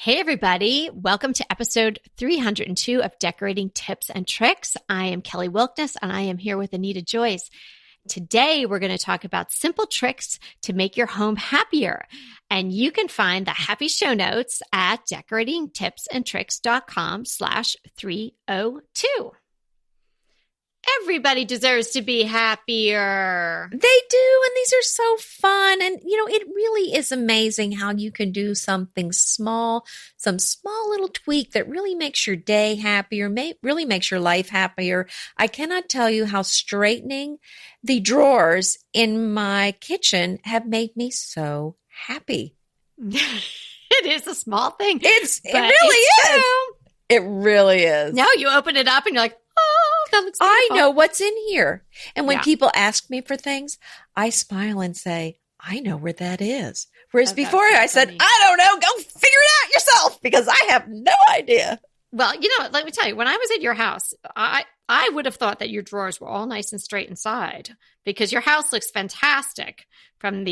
Hey, everybody. Welcome to episode 302 of Decorating Tips and Tricks. I am Kelly Wilkness, and I am here with Anita Joyce. Today, we're going to talk about simple tricks to make your home happier. And you can find the happy show notes at decoratingtipsandtricks.com/302. Everybody deserves to be happier. They do, and these are so fun. And, it really is amazing how you can do something small, some small little tweak that really makes your day happier, really makes your life happier. I cannot tell you how straightening the drawers in my kitchen have made me so happy. It is a small thing. It really is. It really is. No, you open it up and you're like, oh, that looks beautiful. I know what's in here. And when people ask me for things, I smile and say, I know where that is. Whereas before I said, I don't know, go figure it out yourself because I have no idea. Well, let me tell you, when I was at your house, I would have thought that your drawers were all nice and straight inside because your house looks fantastic from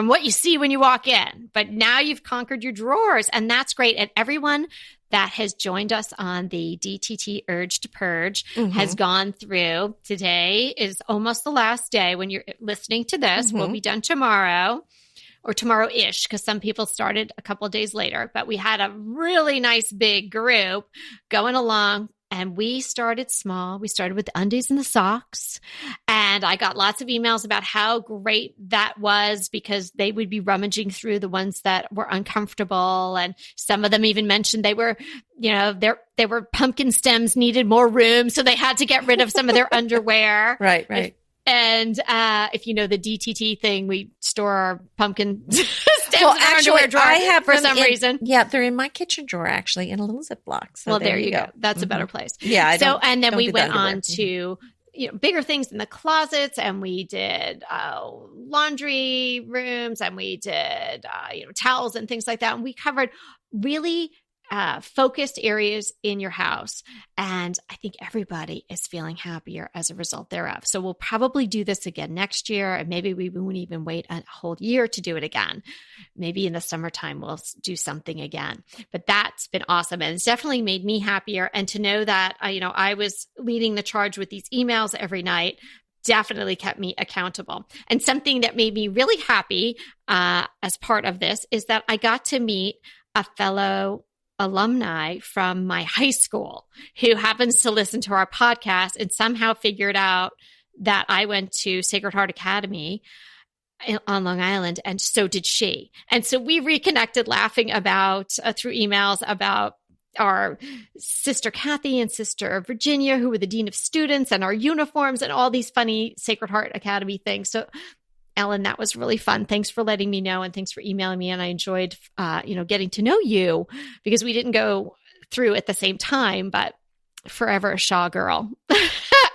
what you see when you walk in. But now you've conquered your drawers, and that's great. And everyone that has joined us on the DTT Urge to Purge has gone through. Today is almost the last day. When you're listening to this, we'll be done tomorrow or tomorrow-ish because some people started a couple of days later. But we had a really nice big group going along. And we started small. We started with the undies and the socks. And I got lots of emails about how great that was because they would be rummaging through the ones that were uncomfortable. And some of them even mentioned they were, they were pumpkin stems needed more room. So they had to get rid of some of their underwear. Right. And if you know the DTT thing, we store our pumpkin stems well, in our actually, underwear drawer I have for some reason. Yeah, they're in my kitchen drawer, actually, in a little Ziploc. So well, there you go. That's a better place. Yeah. And then we went on to bigger things in the closets, and we did laundry rooms, and we did towels and things like that. And we covered really focused areas in your house. And I think everybody is feeling happier as a result thereof. So we'll probably do this again next year. And maybe we won't even wait a whole year to do it again. Maybe in the summertime, we'll do something again. But that's been awesome. And it's definitely made me happier. And to know that, I was leading the charge with these emails every night definitely kept me accountable. And something that made me really happy as part of this is that I got to meet a fellow alumni from my high school who happens to listen to our podcast and somehow figured out that I went to Sacred Heart Academy on Long Island, and so did she. And so we reconnected laughing about through emails about our sister Kathy and sister Virginia, who were the dean of students, and our uniforms and all these funny Sacred Heart Academy things. So Ellen, that was really fun. Thanks for letting me know, and thanks for emailing me. And I enjoyed, getting to know you because we didn't go through at the same time, but forever a Shaw girl,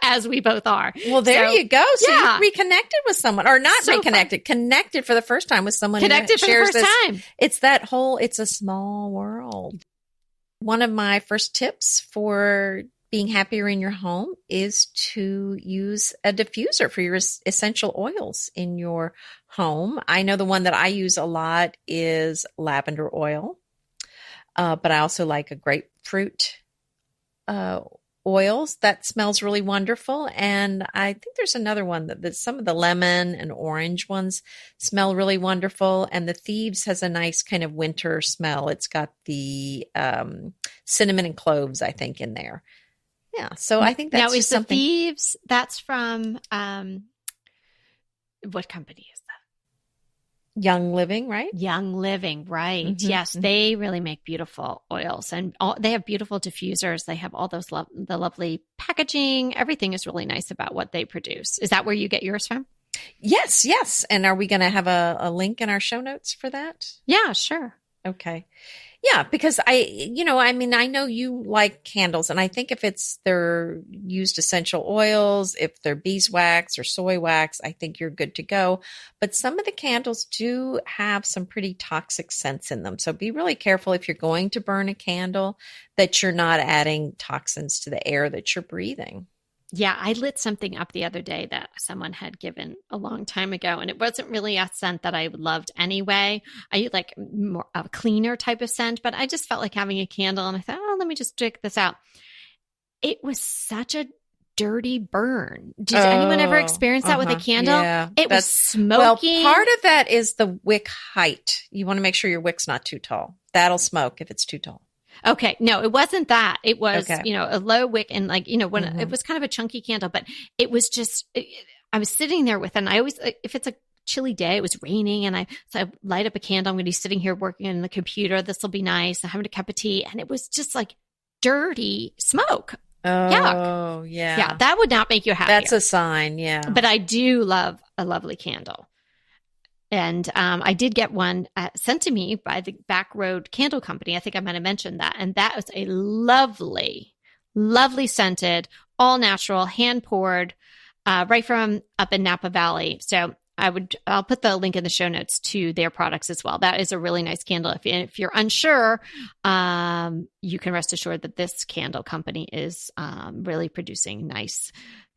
as we both are. Well, there you go. So you reconnected with someone, or not reconnected, connected for the first time with someone. Connected for the first time. It's it's a small world. One of my first tips for being happier in your home is to use a diffuser for your essential oils in your home. I know the one that I use a lot is lavender oil, but I also like a grapefruit oils. That smells really wonderful. And I think there's another one that some of the lemon and orange ones smell really wonderful. And the Thieves has a nice kind of winter smell. It's got the cinnamon and cloves, I think, in there. Yeah, so I think that's just something. The Thieves, that's from what company is that? Young Living, right? Young Living, right. Yes, they really make beautiful oils, and they have beautiful diffusers. They have all those the lovely packaging. Everything is really nice about what they produce. Is that where you get yours from? Yes. And are we going to have a link in our show notes for that? Yeah, sure. Okay. Yeah, because I know you like candles, and I think if they're used essential oils, if they're beeswax or soy wax, I think you're good to go. But some of the candles do have some pretty toxic scents in them. So be really careful if you're going to burn a candle that you're not adding toxins to the air that you're breathing. Yeah, I lit something up the other day that someone had given a long time ago, and it wasn't really a scent that I loved anyway. I like more of a cleaner type of scent, but I just felt like having a candle, and I thought, oh, let me just check this out. It was such a dirty burn. Did anyone ever experience that with a candle? Yeah, it was smoky. Well, part of that is the wick height. You want to make sure your wick's not too tall. That'll smoke if it's too tall. Okay. No, it wasn't that. It was, a low wick and like, when it was kind of a chunky candle, but it was just, I was sitting there with, and I always, if it's a chilly day, it was raining and I light up a candle. I'm going to be sitting here working on the computer. This will be nice. I'm having a cup of tea. And it was just like dirty smoke. Oh, yuck. Yeah. Yeah. That would not make you happy. That's a sign. Yeah. But I do love a lovely candle. And I did get one sent to me by the Back Road Candle Company. I think I might have mentioned that. And that was a lovely, lovely scented, all natural, hand poured, right from up in Napa Valley. So I'll put the link in the show notes to their products as well. That is a really nice candle. If you're unsure, you can rest assured that this candle company is really producing nice,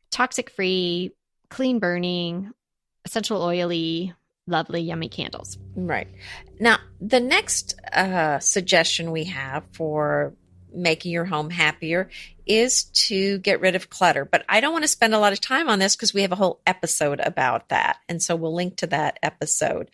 toxic-free, clean burning, essential oily, lovely, yummy candles. Right. Now, the next suggestion we have for making your home happier is to get rid of clutter. But I don't want to spend a lot of time on this because we have a whole episode about that. And so we'll link to that episode.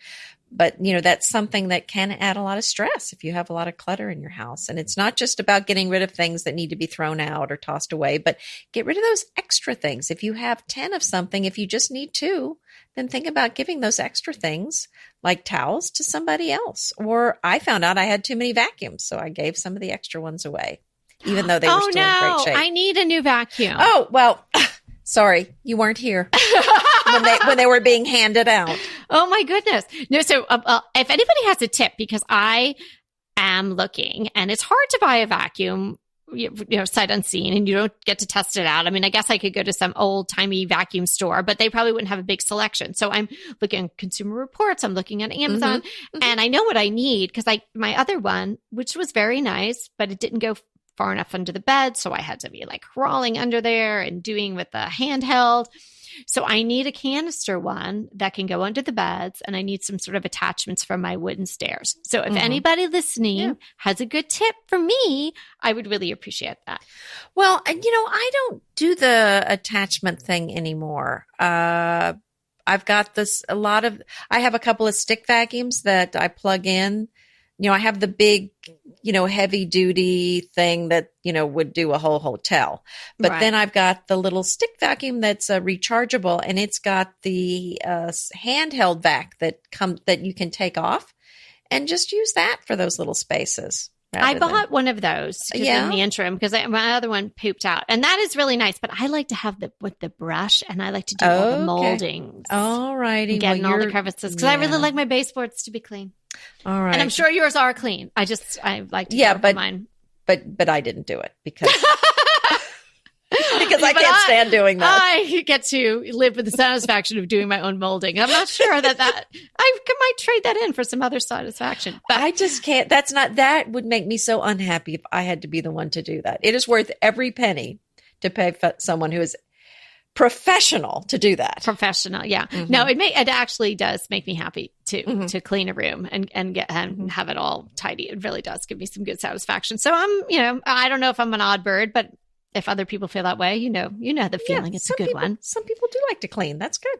But, that's something that can add a lot of stress if you have a lot of clutter in your house. And it's not just about getting rid of things that need to be thrown out or tossed away, but get rid of those extra things. If you have 10 of something, if you just need 2, then think about giving those extra things like towels to somebody else. Or I found out I had too many vacuums, so I gave some of the extra ones away, even though they were still in great shape. I need a new vacuum. Oh, well, sorry, you weren't here when they were being handed out. Oh my goodness. No, so if anybody has a tip, because I am looking and it's hard to buy a vacuum, sight unseen, and you don't get to test it out. I mean, I guess I could go to some old timey vacuum store, but they probably wouldn't have a big selection. So I'm looking at Consumer Reports. I'm looking at Amazon, and I know what I need because my other one, which was very nice, but it didn't go far enough under the bed. So I had to be like crawling under there and doing with the handheld. So I need a canister one that can go under the beds, and I need some sort of attachments for my wooden stairs. So if anybody listening has a good tip for me, I would really appreciate that. Well, I don't do the attachment thing anymore. I've got I have a couple of stick vacuums that I plug in. I have the big, heavy duty thing that, would do a whole hotel. But then I've got the little stick vacuum that's rechargeable, and it's got the handheld vac that you can take off and just use that for those little spaces. I bought one of those in the interim because my other one pooped out, and that is really nice. But I like to have with the brush, and I like to do all the moldings. All righty, getting all the crevices because I really like my baseboards to be clean. All right, and I'm sure yours are clean. I like to but mine. But I didn't do it because I can't stand doing that. I get to live with the satisfaction of doing my own molding. I'm not sure that I might trade that in for some other satisfaction. But I just can't. That would make me so unhappy if I had to be the one to do that. It is worth every penny to pay someone who is professional to do that. Professional, yeah. No, it actually does make me happy to clean a room and get and have it all tidy. It really does give me some good satisfaction. So I don't know if I'm an odd bird, but if other people feel that way, you know the feeling. It's a good one. Some people do like to clean. That's good.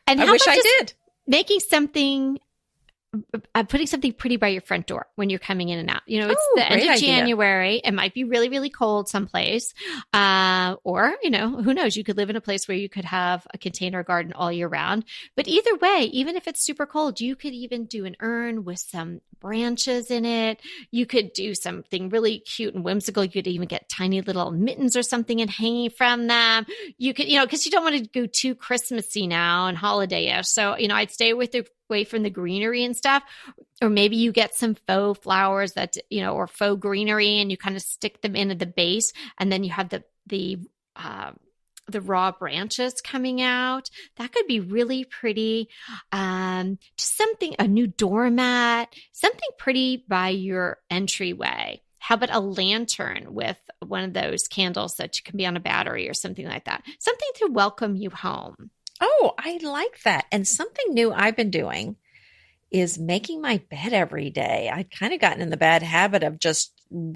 And I wish I did. Making something, putting something pretty by your front door when you're coming in and out. It's the end of January. It might be really, really cold someplace. Or, who knows? You could live in a place where you could have a container garden all year round. But either way, even if it's super cold, you could even do an urn with some branches in it. You could do something really cute and whimsical. You could even get tiny little mittens or something and hanging from them. You could, because you don't want to go too Christmassy now and holiday-ish. So, I'd stay away from the greenery and stuff. Or maybe you get some faux flowers that, or faux greenery, and you kind of stick them into the base, and then you have the raw branches coming out. That could be really pretty. Just a new doormat, something pretty by your entryway. How about a lantern with one of those candles that can be on a battery or something like that? Something to welcome you home. Oh, I like that. And something new I've been doing is making my bed every day. I'd kind of gotten in the bad habit of just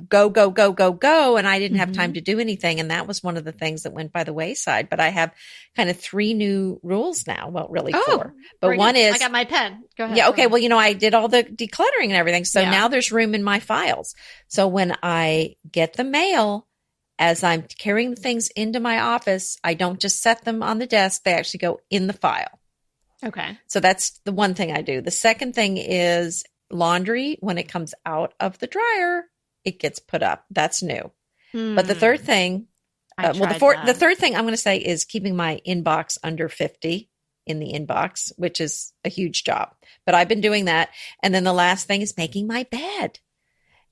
go, go, go, go, go. And I didn't have time to do anything. And that was one of the things that went by the wayside. But I have kind of 3 new rules now. Well, really 4. But one is, I got my pen. Go ahead. yeah, okay. Well, I did all the decluttering and everything. So now there's room in my files. So when I get the mail, as I'm carrying things into my office, I don't just set them on the desk. They actually go in the file. Okay. So that's the one thing I do. The second thing is laundry. When it comes out of the dryer, it gets put up. That's new. But the third thing, the third thing I'm going to say is keeping my inbox under 50 in the inbox, which is a huge job. But I've been doing that. And then the last thing is making my bed.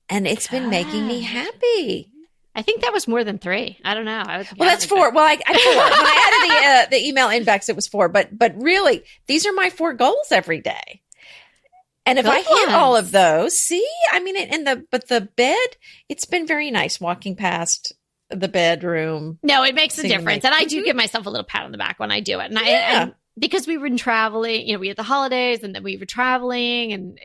And it's been making me happy. I think that was more than 3. I don't know. Well, that's 4. Well, I 4. When I added the email inbox, it was 4. But really, these are my 4 goals every day. And if I hit all of those, see, I mean, but the bed, it's been very nice walking past the bedroom. No, it makes a difference. And I do give myself a little pat on the back when I do it. And and because we were traveling, we had the holidays and then we were traveling and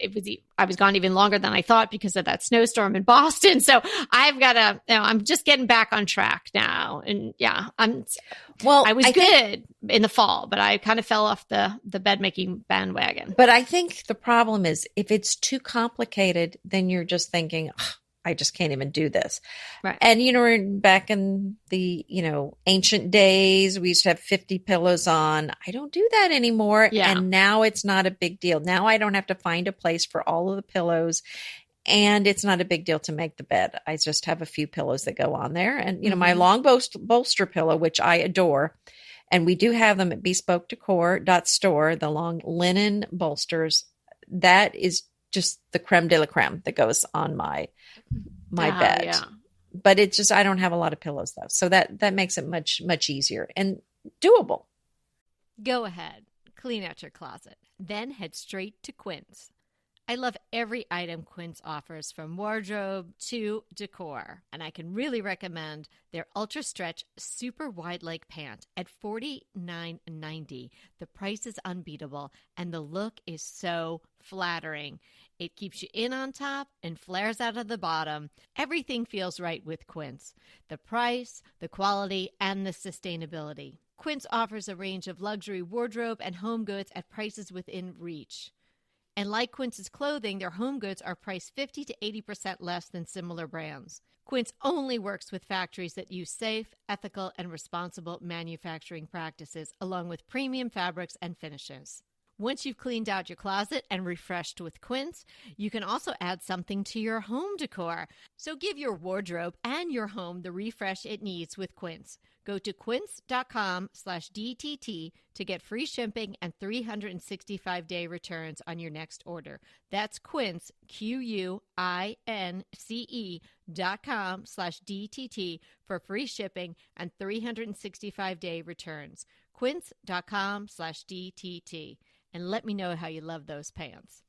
I was gone even longer than I thought because of that snowstorm in Boston. So I've got I'm just getting back on track now. And I was good in the fall, but I kind of fell off the bed making bandwagon. But I think the problem is if it's too complicated, then you're just thinking, I just can't even do this. Right. And, back in the, ancient days, we used to have 50 pillows on. I don't do that anymore. Yeah. And now it's not a big deal. Now I don't have to find a place for all of the pillows. And it's not a big deal to make the bed. I just have a few pillows that go on there. And, my long bolster pillow, which I adore. And we do have them at bespokedecor.store, the long linen bolsters. That is just the creme de la creme that goes on my bed. Yeah. But it's just, I don't have a lot of pillows though. So that makes it much, much easier and doable. Go ahead, clean out your closet, then head straight to Quince. I love every item Quince offers, from wardrobe to decor, and I can really recommend their Ultra Stretch Super Wide Leg Pant at $49.90. The price is unbeatable, and the look is so flattering. It keeps you in on top and flares out of the bottom. Everything feels right with Quince. The price, the quality, and the sustainability. Quince offers a range of luxury wardrobe and home goods at prices within reach. And like Quince's clothing, their home goods are priced 50 to 80% less than similar brands. Quince only works with factories that use safe, ethical, and responsible manufacturing practices, along with premium fabrics and finishes. Once you've cleaned out your closet and refreshed with Quince, you can also add something to your home decor. So give your wardrobe and your home the refresh it needs with Quince. Go to quince.com/DTT to get free shipping and 365-day returns on your next order. That's Quince, QUINCE.com/DTT for free shipping and 365-day returns. Quince.com/DTT. And let me know how you love those pants.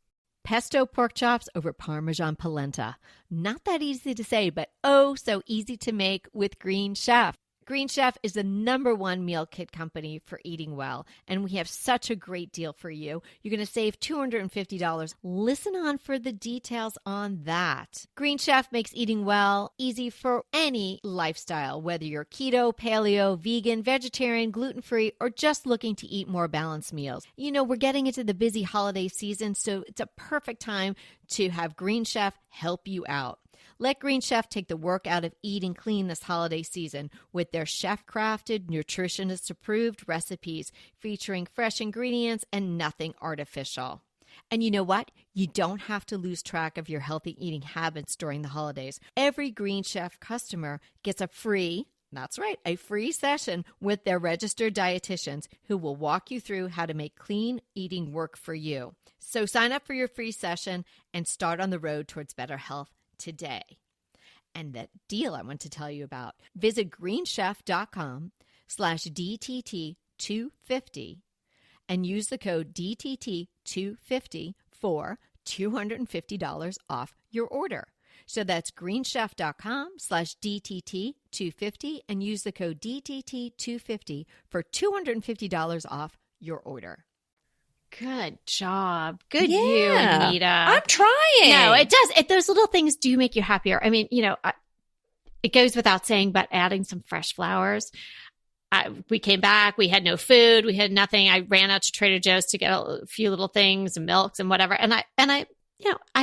Pesto pork chops over Parmesan polenta. Not that easy to say, but oh so easy to make with Green Chef. Green Chef is the #1 meal kit company for eating well, and we have such a great deal for you. You're going to save $250. Listen on for the details on that. Green Chef makes eating well easy for any lifestyle, whether you're keto, paleo, vegan, vegetarian, gluten-free, or just looking to eat more balanced meals. We're getting into the busy holiday season, so it's a perfect time to have Green Chef help you out. Let Green Chef take the work out of eating clean this holiday season with their chef-crafted, nutritionist-approved recipes featuring fresh ingredients and nothing artificial. And you know what? You don't have to lose track of your healthy eating habits during the holidays. Every Green Chef customer gets a free session with their registered dietitians who will walk you through how to make clean eating work for you. So sign up for your free session and start on the road towards better health today. And that deal I want to tell you about, visit greenchef.com/DTT250 and use the code DTT250 for $250 off your order. So that's greenchef.com/DTT250 and use the code DTT250 for $250 off your order. Good job. Good Yeah. you, Anita. I'm trying. No, it does. Those little things do make you happier. I mean, it goes without saying, but adding some fresh flowers. We came back. We had no food. We had nothing. I ran out to Trader Joe's to get a few little things and milks and whatever. And I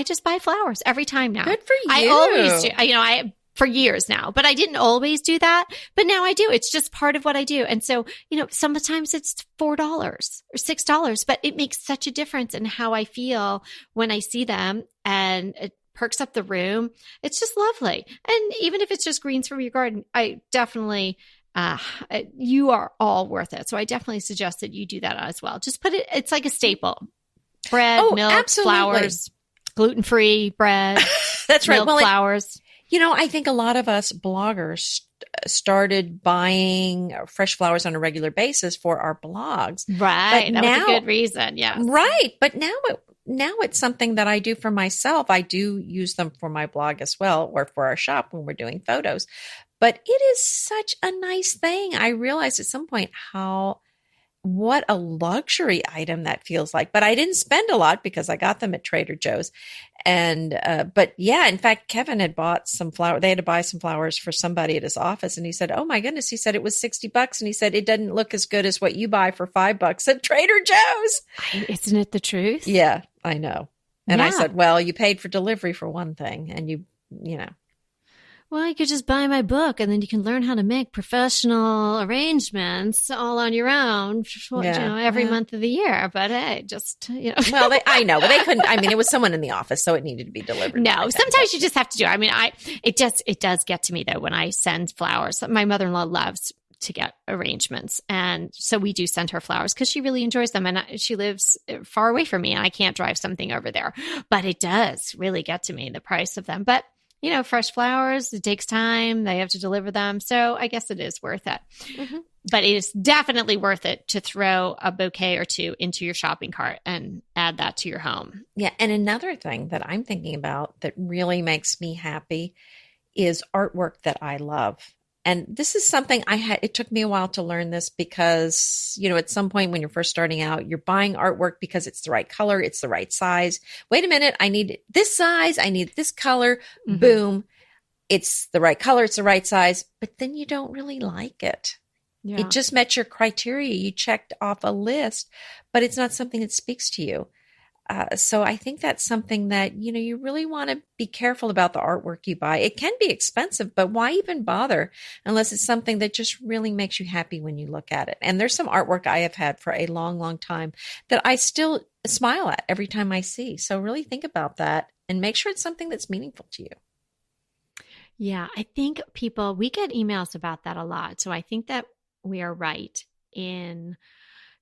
just buy flowers every time now. Good for you. I always do. For years now, but I didn't always do that. But now I do. It's just part of what I do. And so, sometimes it's $4 or $6, but it makes such a difference in how I feel when I see them, and it perks up the room. It's just lovely. And even if it's just greens from your garden, I definitely, you are all worth it. So I definitely suggest that you do that as well. Just it's like a staple. Bread, milk, absolutely. Flowers, gluten-free bread. That's right. Milk, flowers. I think a lot of us bloggers started buying fresh flowers on a regular basis for our blogs. Right. But that was a good reason. Yeah. Right. But now it's something that I do for myself. I do use them for my blog as well, or for our shop when we're doing photos. But it is such a nice thing. I realized at some point what a luxury item that feels like. But I didn't spend a lot because I got them at Trader Joe's. And, but yeah, in fact, Kevin had bought some flowers. They had to buy some flowers for somebody at his office. And he said, oh my goodness. He said it was $60. And he said, it doesn't look as good as what you buy for $5 at Trader Joe's. Isn't it the truth? Yeah, I know. And Yeah. I said, well, you paid for delivery for one thing, and you know. Well, you could just buy my book, and then you can learn how to make professional arrangements all on your own, every month of the year. But hey, Well, I know, but they couldn't. I mean, it was someone in the office, so it needed to be delivered. No, sometimes you just have to do it. I mean, it does get to me though when I send flowers. My mother-in-law loves to get arrangements, and so we do send her flowers because she really enjoys them, and she lives far away from me, and I can't drive something over there. But it does really get to me, the price of them. But fresh flowers, it takes time. They have to deliver them. So I guess it is worth it. Mm-hmm. But it is definitely worth it to throw a bouquet or two into your shopping cart and add that to your home. Yeah. And another thing that I'm thinking about that really makes me happy is artwork that I love. And this is something it took me a while to learn this because, at some point when you're first starting out, you're buying artwork because it's the right color, it's the right size. Wait a minute, I need this size, I need this color, mm-hmm. Boom. It's the right color, it's the right size, but then you don't really like it. Yeah. It just met your criteria. You checked off a list, but it's not something that speaks to you. So I think that's something that, you really want to be careful about the artwork you buy. It can be expensive, but why even bother unless it's something that just really makes you happy when you look at it? And there's some artwork I have had for a long, long time that I still smile at every time I see. So really think about that and make sure it's something that's meaningful to you. Yeah, I think we get emails about that a lot. So I think that we are right in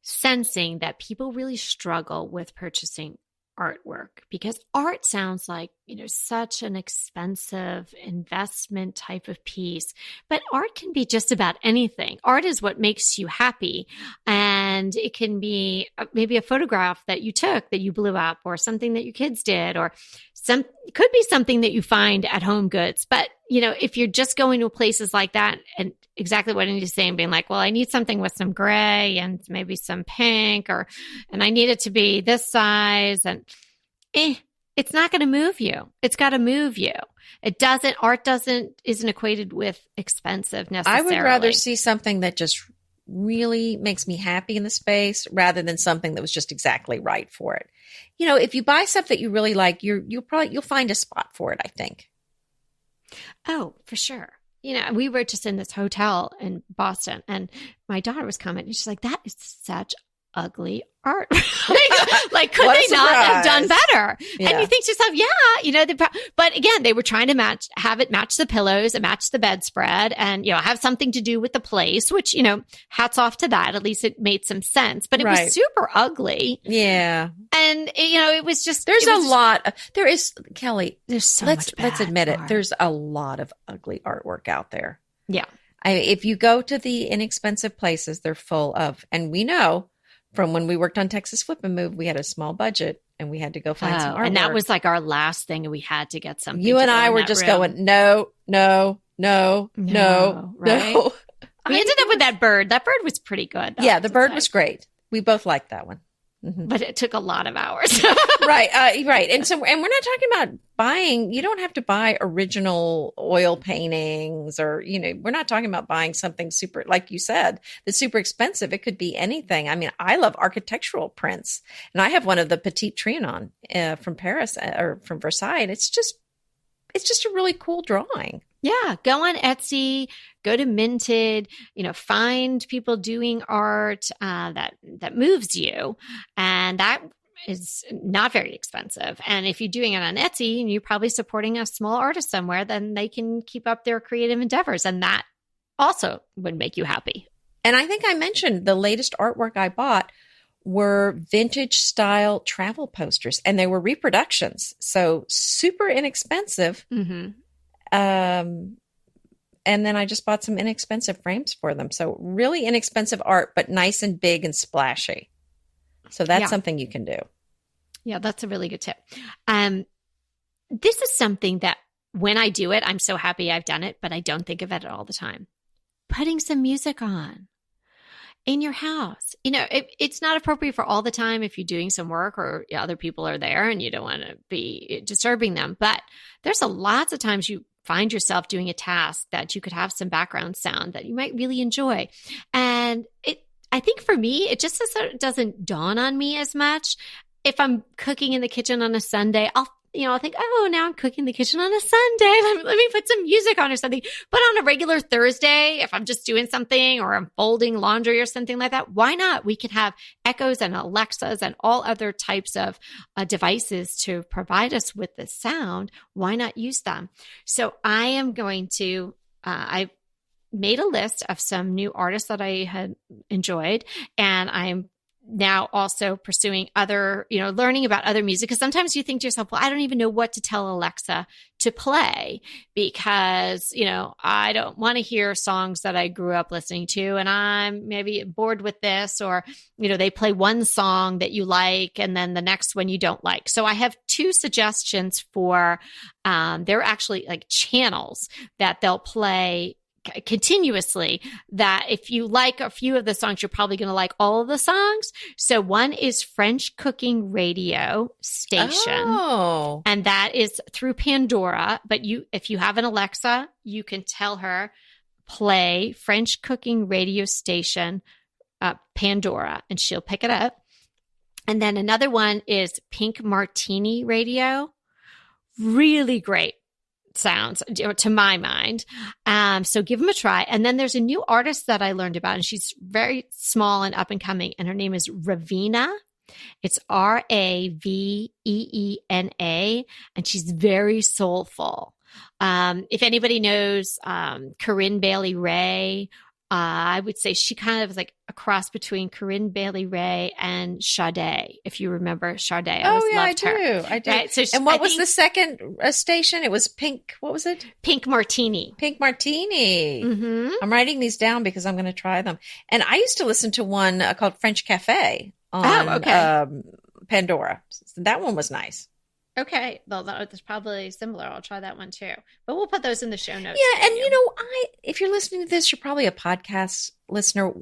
sensing that people really struggle with purchasing artwork because art sounds like, such an expensive investment type of piece, but art can be just about anything. Art is what makes you happy. And it can be maybe a photograph that you took that you blew up, or something that your kids did, or it could be something that you find at Home Goods. But, if you're just going to places like that, and exactly what Anita's saying, being like, well, I need something with some gray and maybe some pink, and I need it to be this size, and it's not going to move you. It's got to move you. Art isn't equated with expensive necessarily. I would rather see something that just really makes me happy in the space rather than something that was just exactly right for it. If you buy stuff that you really like, you'll find a spot for it, I think. Oh, for sure. We were just in this hotel in Boston, and my daughter was commenting, and she's like, that is such ugly art. Like, could they not have done better? Yeah. And you think to yourself, but again, they were trying to have it match the pillows and match the bedspread, and, have something to do with the place, which, hats off to that. At least it made some sense, but it was super ugly. Yeah. And, it was just, Kelly, there's so much bad let's admit art. it. There's a lot of ugly artwork out there. Yeah. If you go to the inexpensive places, they're full of, and we know from when we worked on Texas Flip and Move, we had a small budget and we had to go find some artwork. And that was like our last thing, and we had to get something. You and I were just going, no, right? no. We ended up with that bird. That bird was pretty good. Yeah, the bird was great. We both liked that one. Mm-hmm. But it took a lot of hours. Right. And we're not talking about buying, you don't have to buy original oil paintings or, we're not talking about buying something super, like you said, that's super expensive. It could be anything. I mean, I love architectural prints, and I have one of the Petit Trianon from Paris or from Versailles. And it's just a really cool drawing. Yeah. Go on Etsy, go to Minted, find people doing art that moves you. And that is not very expensive. And if you're doing it on Etsy and you're probably supporting a small artist somewhere, then they can keep up their creative endeavors. And that also would make you happy. And I think I mentioned the latest artwork I bought were vintage style travel posters, and they were reproductions. So super inexpensive. Mm-hmm. And then I just bought some inexpensive frames for them. So really inexpensive art, but nice and big and splashy. So that's something you can do. Yeah, that's a really good tip. This is something that when I do it, I'm so happy I've done it, but I don't think of it all the time. Putting some music on in your house. It's not appropriate for all the time if you're doing some work or other people are there and you don't want to be disturbing them. But there's lots of times you find yourself doing a task that you could have some background sound that you might really enjoy. And I think for me, it just doesn't dawn on me as much. If I'm cooking in the kitchen on a Sunday, I'll think, oh, now I'm cooking in the kitchen on a Sunday. Let me put some music on or something. But on a regular Thursday, if I'm just doing something or I'm folding laundry or something like that, why not? We can have Echoes and Alexas and all other types of devices to provide us with the sound. Why not use them? So I am going to, I made a list of some new artists that I had enjoyed, and I'm now also pursuing other, learning about other music. Because sometimes you think to yourself, well, I don't even know what to tell Alexa to play because, I don't want to hear songs that I grew up listening to and I'm maybe bored with this, or, they play one song that you like and then the next one you don't like. So I have two suggestions for, they're actually like channels that they'll play continuously, that if you like a few of the songs, you're probably going to like all of the songs. So one is French Cooking Radio Station. Oh. And that is through Pandora. But if you have an Alexa, you can tell her, play French Cooking Radio Station, Pandora, and she'll pick it up. And then another one is Pink Martini Radio. Really great sounds to my mind. So give them a try. And then there's a new artist that I learned about, and she's very small and up and coming, and her name is Raveena. It's Raveena, and she's very soulful. If anybody knows Corinne Bailey Rae, I would say she kind of is like a cross between Corinne Bailey Rae and Sade. If you remember Sade, I loved her. I do. Right? So and what was the second station? It was Pink. What was it? Pink Martini. Pink Martini. Mm-hmm. I'm writing these down because I'm going to try them. And I used to listen to one called French Cafe on Pandora. That one was nice. Okay. Well, that's probably similar. I'll try that one too. But we'll put those in the show notes. Yeah. And, if you're listening to this, you're probably a podcast listener.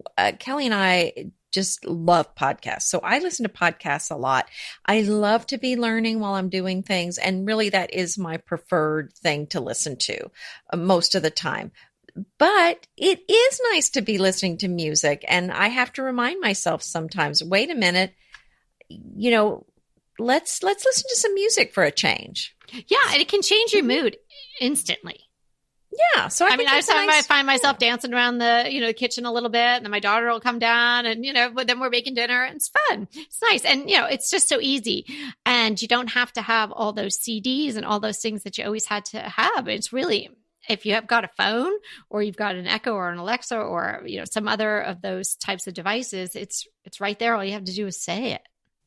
Kelly and I just love podcasts. So I listen to podcasts a lot. I love to be learning while I'm doing things. And really, that is my preferred thing to listen to most of the time. But it is nice to be listening to music. And I have to remind myself sometimes, wait a minute, let's listen to some music for a change. Yeah, and it can change your mood instantly. Yeah, so I find myself dancing around the kitchen a little bit, and then my daughter will come down, and but then we're making dinner, and it's fun. It's nice, and it's just so easy, and you don't have to have all those CDs and all those things that you always had to have. It's really, if you have got a phone or you've got an Echo or an Alexa or some other of those types of devices, it's right there. All you have to do is say it.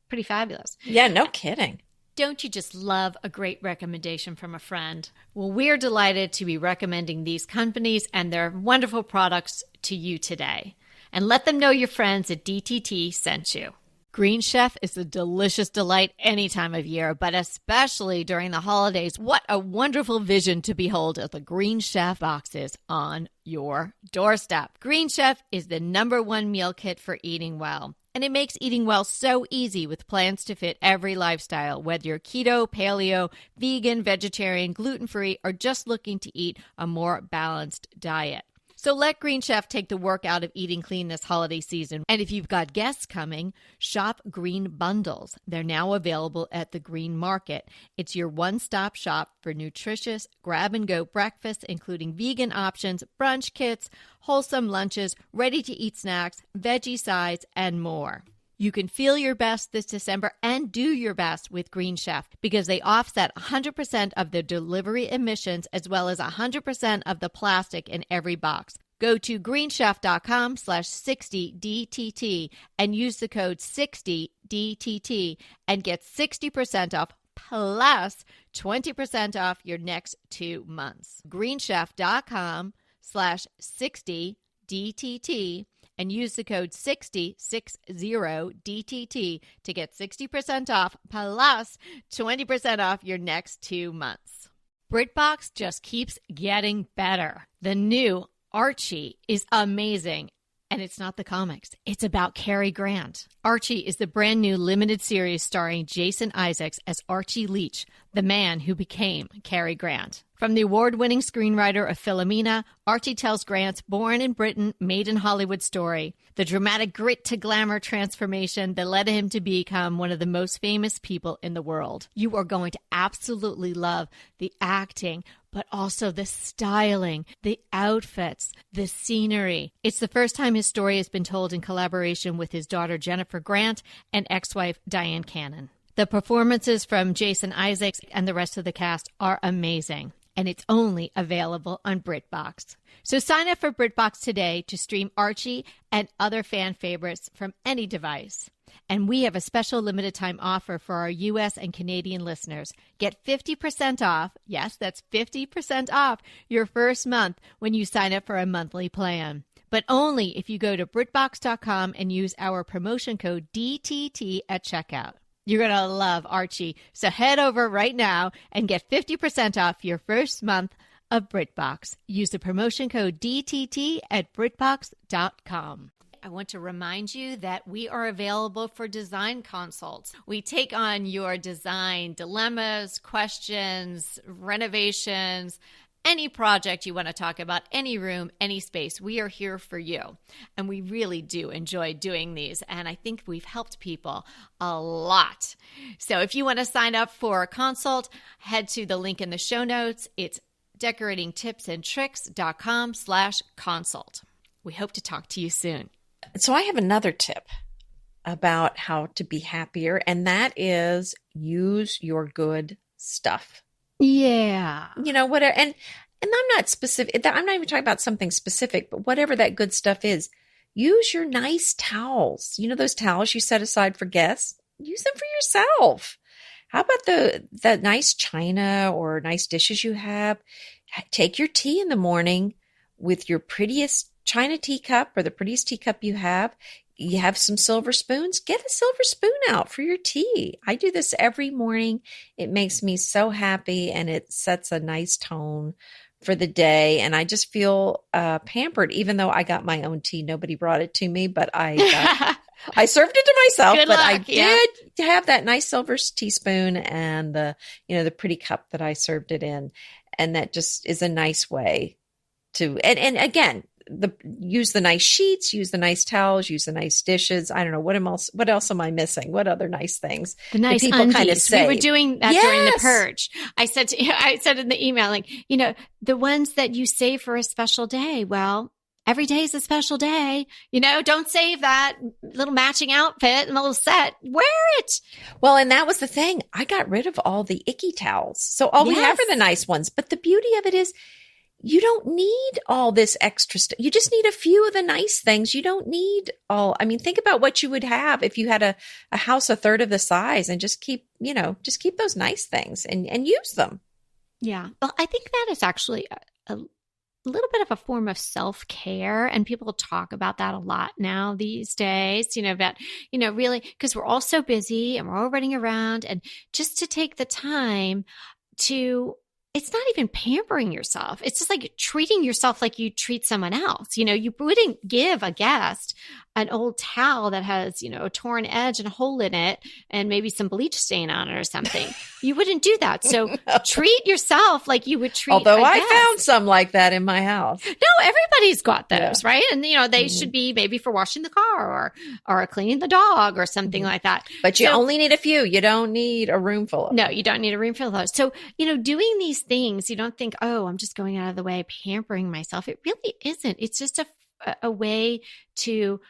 Pretty fabulous. Yeah, no kidding. Don't you just love a great recommendation from a friend? Well, we're delighted to be recommending these companies and their wonderful products to you today. And let them know your friends at DTT sent you. Green Chef is a delicious delight any time of year, but especially during the holidays. What a wonderful vision to behold as the Green Chef boxes on your doorstep. Green Chef is the #1 meal kit for eating well. And it makes eating well so easy with plans to fit every lifestyle, whether you're keto, paleo, vegan, vegetarian, gluten-free, or just looking to eat a more balanced diet. So let Green Chef take the work out of eating clean this holiday season. And if you've got guests coming, shop Green Bundles. They're now available at the Green Market. It's your one-stop shop for nutritious grab-and-go breakfasts, including vegan options, brunch kits, wholesome lunches, ready-to-eat snacks, veggie sides, and more. You can feel your best this December and do your best with Green Chef because they offset 100% of the delivery emissions as well as 100% of the plastic in every box. Go to greenchef.com/60DTT and use the code 60DTT and get 60% off plus 20% off your next 2 months. greenchef.com/60DTT and use the code 60DTT to get 60% off plus 20% off your next 2 months. BritBox just keeps getting better. The new Archie is amazing. And it's not the comics. It's about Cary Grant. Archie is the brand new limited series starring Jason Isaacs as Archie Leach, the man who became Cary Grant. From the award-winning screenwriter of Philomena, Archie tells Grant's born in Britain, made in Hollywood story, the dramatic grit to glamour transformation that led him to become one of the most famous people in the world. You are going to absolutely love the acting, but also the styling, the outfits, the scenery. It's the first time his story has been told in collaboration with his daughter Jennifer Grant and ex-wife Diane Cannon. The performances from Jason Isaacs and the rest of the cast are amazing, and it's only available on BritBox. So sign up for BritBox today to stream Archie and other fan favorites from any device. And we have a special limited time offer for our U.S. and Canadian listeners. Get 50% off. Yes, that's 50% off your first month when you sign up for a monthly plan. But only if you go to BritBox.com and use our promotion code DTT at checkout. You're going to love Archie. So head over right now and get 50% off your first month of BritBox. Use the promotion code DTT at BritBox.com. I want to remind you that we are available for design consults. We take on your design dilemmas, questions, renovations, any project you want to talk about, any room, any space. We are here for you. And we really do enjoy doing these. And I think we've helped people a lot. So if you want to sign up for a consult, head to the link in the show notes. It's decoratingtipsandtricks.com/consult. We hope to talk to you soon. So I have another tip about how to be happier, and that is use your good stuff. Yeah. You know, whatever. And I'm not specific. I'm not even talking about something specific, but whatever that good stuff is, use your nice towels. You know, those towels you set aside for guests, use them for yourself. How about the nice china or nice dishes you have? Take your tea in the morning with your prettiest china teacup or the prettiest teacup you have. You have some silver spoons. Get a silver spoon out for your tea. I do this every morning. It makes me so happy and it sets a nice tone for the day. And I just feel pampered, even though I got my own tea. Nobody brought it to me, but I served it to myself. Good but luck, I did have that nice silver teaspoon and the pretty cup that I served it in. And that just is a nice way to, and again, use the nice sheets, use the nice towels, use the nice dishes. I don't know what else am I missing? What other nice things? The nice people undies. Kind of say. We were doing that during the purge. I said in the email, like, the ones that you save for a special day. Well, every day is a special day. Don't save that little matching outfit and a little set. Wear it. Well, and that was the thing. I got rid of all the icky towels. So all we have are the nice ones. But the beauty of it is, you don't need all this extra stuff. You just need a few of the nice things. You don't need all. I mean, think about what you would have if you had a house a third of the size and just keep those nice things and use them. Yeah. Well, I think that is actually little bit of a form of self-care, and people talk about that a lot now these days, about, really, because we're all so busy and we're all running around, and just to take the time to, it's not even pampering yourself. It's just like treating yourself like you treat someone else. You wouldn't give a guest an old towel that has, a torn edge and a hole in it and maybe some bleach stain on it or something. You wouldn't do that. So treat yourself like you would treat Although a I guest. found some like that in my house. No, everybody's got those, right? And, they should be maybe for washing the car or cleaning the dog or something like that. But you only need a few. You don't need a room full of them. No, you don't need a room full of those. So, doing these things, you don't think, oh, I'm just going out of the way, pampering myself. It really isn't. It's just a way to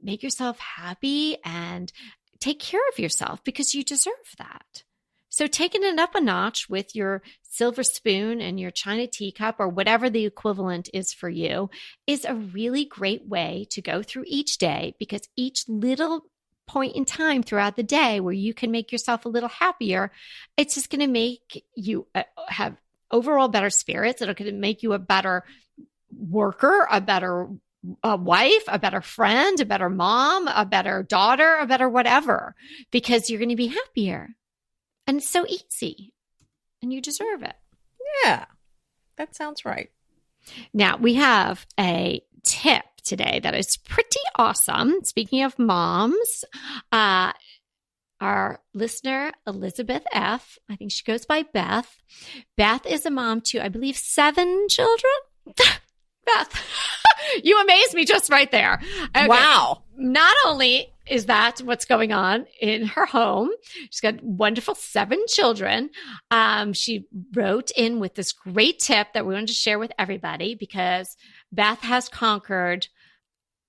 make yourself happy and take care of yourself because you deserve that. So taking it up a notch with your silver spoon and your china teacup or whatever the equivalent is for you is a really great way to go through each day, because each little point in time throughout the day where you can make yourself a little happier, it's just going to make you have overall better spirits. It's going to make you a better worker, a better wife, a better friend, a better mom, a better daughter, a better whatever, because you're going to be happier. And it's so easy and you deserve it. Yeah, that sounds right. Now we have a tip today that is pretty awesome. Speaking of moms, our listener, Elizabeth F., I think she goes by Beth. Beth is a mom to, I believe, 7 children. Beth, you amaze me just right there. Okay. Wow. Not only is that what's going on in her home, she's got wonderful 7 children. She wrote in with this great tip that we wanted to share with everybody, because Beth has conquered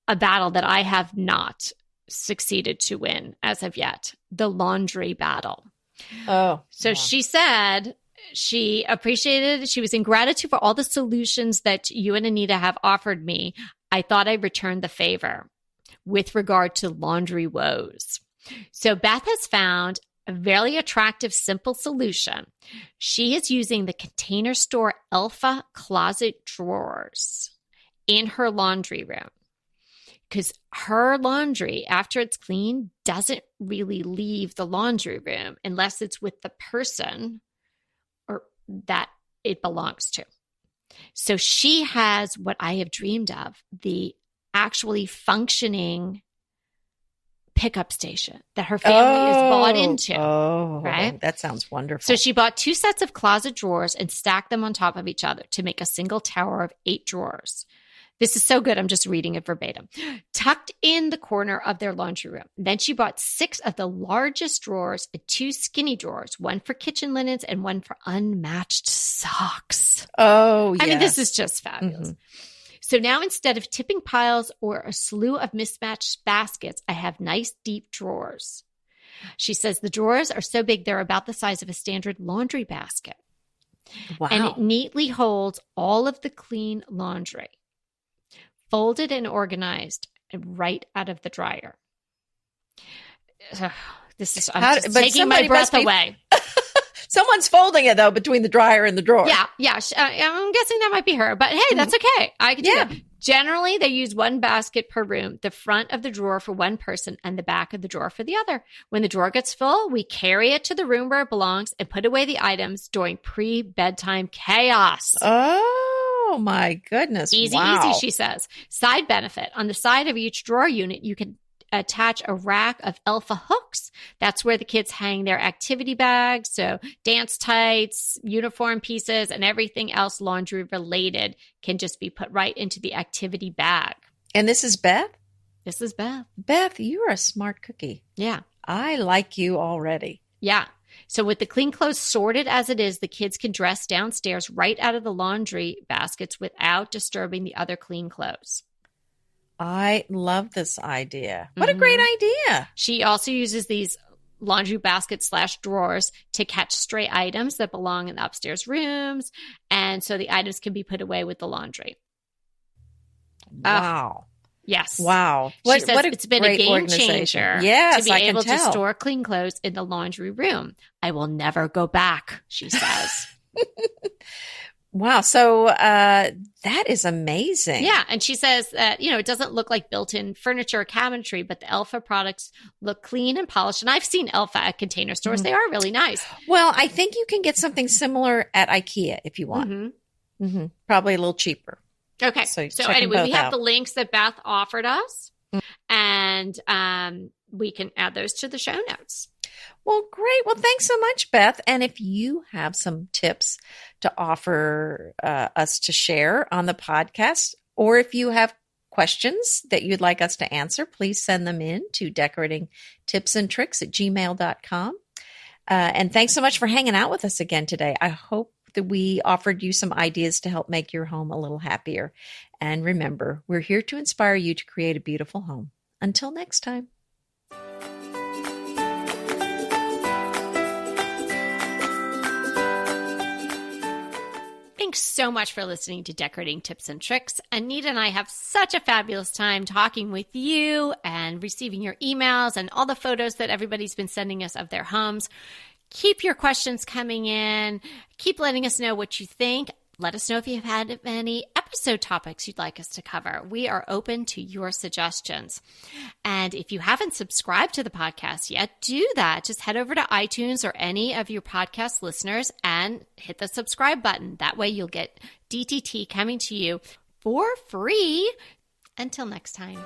a battle that I have not succeeded to win as of yet, the laundry battle. Oh, so she said she appreciated, she was in gratitude for all the solutions that you and Anita have offered me. I thought I'd return the favor with regard to laundry woes. So Beth has found a very attractive, simple solution. She is using the Container Store Elfa closet drawers in her laundry room, because her laundry, after it's clean, doesn't really leave the laundry room unless it's with the person or that it belongs to. So she has what I have dreamed of, the actually functioning pickup station that her family is bought into. Oh, right? That sounds wonderful. So she bought 2 sets of closet drawers and stacked them on top of each other to make a single tower of 8 drawers. This is so good. I'm just reading it verbatim. Tucked in the corner of their laundry room. Then she bought 6 of the largest drawers and 2 skinny drawers, one for kitchen linens and one for unmatched socks. Oh, yes. I mean, this is just fabulous. Mm-hmm. So now, instead of tipping piles or a slew of mismatched baskets, I have nice deep drawers. She says the drawers are so big, they're about the size of a standard laundry basket. Wow. And it neatly holds all of the clean laundry, folded and organized and right out of the dryer. This is, I'm just taking my breath away. Someone's folding it, though, between the dryer and the drawer. Yeah. I'm guessing that might be her. But hey, that's okay. I can do that. Generally, they use 1 basket per room, the front of the drawer for one person and the back of the drawer for the other. When the drawer gets full, we carry it to the room where it belongs and put away the items during pre-bedtime chaos. Oh, my goodness. Easy, she says. Side benefit. On the side of each drawer unit, you can attach a rack of Elfa hooks. That's where the kids hang their activity bags. So dance tights, uniform pieces, and everything else laundry related can just be put right into the activity bag. And this is Beth? This is Beth. Beth, you're a smart cookie. Yeah. I like you already. Yeah. So with the clean clothes sorted as it is, the kids can dress downstairs right out of the laundry baskets without disturbing the other clean clothes. I love this idea. What a great idea. She also uses these laundry baskets / drawers to catch stray items that belong in the upstairs rooms. And so the items can be put away with the laundry. Wow. Yes. Wow. She says it's been a game changer to be able to store clean clothes in the laundry room. I will never go back, she says. Wow. So that is amazing. Yeah. And she says that, it doesn't look like built-in furniture or cabinetry, but the Elfa products look clean and polished. And I've seen Elfa at Container Stores. They are really nice. Well, I think you can get something similar at IKEA if you want. Probably a little cheaper. Okay. So anyway, we have out. the links that Beth offered us, and we can add those to the show notes. Well, great. Well, thanks so much, Beth. And if you have some tips to offer us to share on the podcast, or if you have questions that you'd like us to answer, please send them in to decoratingtipsandtricks@gmail.com. And thanks so much for hanging out with us again today. I hope that we offered you some ideas to help make your home a little happier. And remember, we're here to inspire you to create a beautiful home. Until next time. Thanks so much for listening to Decorating Tips and Tricks. Anita and I have such a fabulous time talking with you and receiving your emails and all the photos that everybody's been sending us of their homes. Keep your questions coming in. Keep letting us know what you think. Let us know if you've had any episode topics you'd like us to cover. We are open to your suggestions. And if you haven't subscribed to the podcast yet, do that. Just head over to iTunes or any of your podcast listeners and hit the subscribe button. That way you'll get DTT coming to you for free. Until next time.